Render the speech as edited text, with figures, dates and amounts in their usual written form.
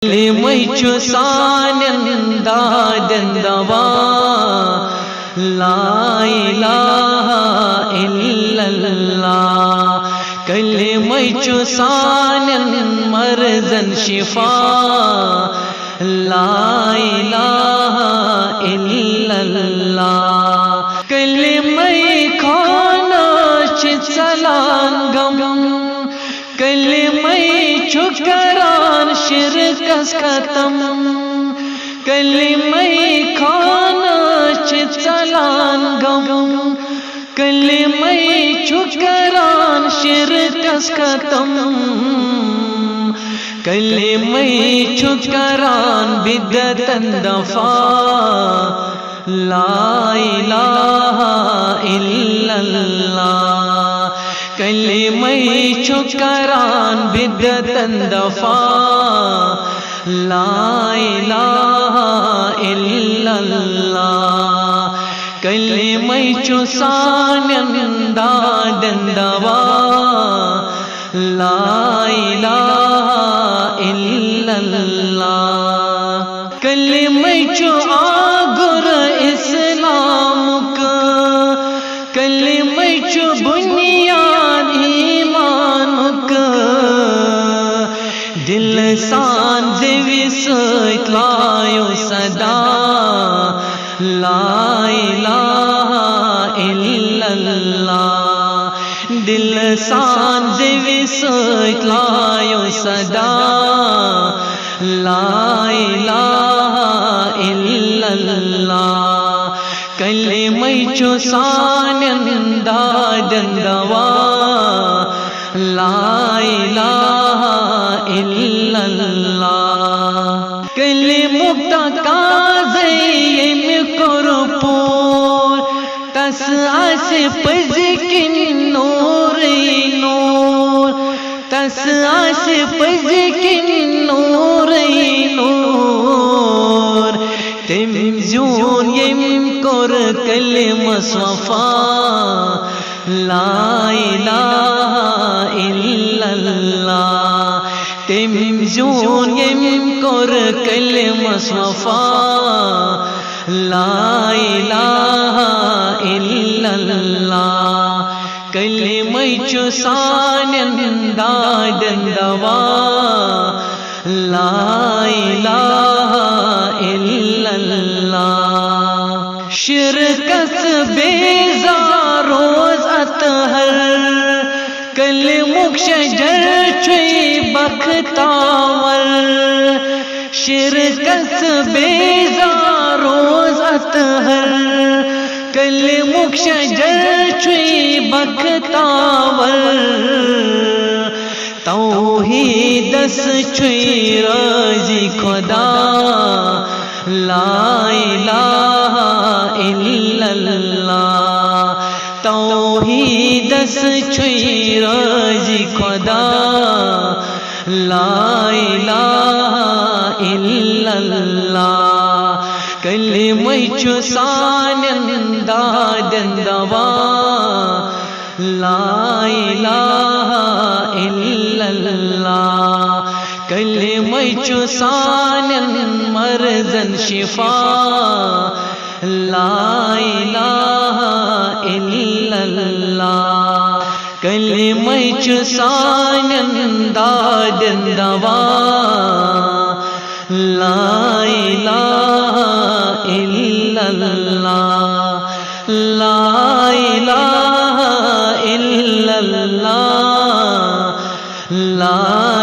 کلمہ چھ سانن دادن دوا لا الہ الا اللہ کلمہ چھ سانن مرضن شفا لا الہ الا اللہ کلمہ کھانا چھ ژلان غم کلمہ چھ کران شرکس ختم کلمہ کھانا چھ ژلان غم کلمہ چھ کران شرکس ختم کلمہ چھ کران بدعتن دفا لا الہ الا اللہ کلمہ چھ کران بدعتن دفا لا الہ الا اللہ کلمہ چھ سانن دادن دوا لا الہ الا اللہ کلمہ چھ آگر اسلام کا کلمہ چھ بنیاد ایمان کا دل سان زوی سیت لایو صدا لا الہ الا اللہ دل سان زوی سیت لایو صدا لا الہ الا اللہ کلمہ چھ سانن دادن دوا لا الہ الا اللہ کلمہ تقاضیم کرپور تس اس پزکن نور نور تس اس پزکن نور نور تم زیون یم کر کلمہ صفا لا الہ الا اللہ تم زیون یم کر کلمہ صفا لا الہ الا اللہ کلمہ چھ سانن دادن دوا لا الہ الا اللہ شرکت بیزار روز اطہر کلمہ شجر چھ بختاور شرکت بیزار روز اطہر کلمہ شجر چھ بختاور توحید چھ رازی خدا لا الہ الا اللہ توحید چھ رازی خدا لا الہ الا اللہ کلمہ چھ سانن دادن دوا لا الہ الا اللہ کلمہ چھ سانن مرضن شفا لا الہ الا اللہ کلمہ چھ سانن دادن دوا لا الہ الا اللہ لا الہ الا اللہ لا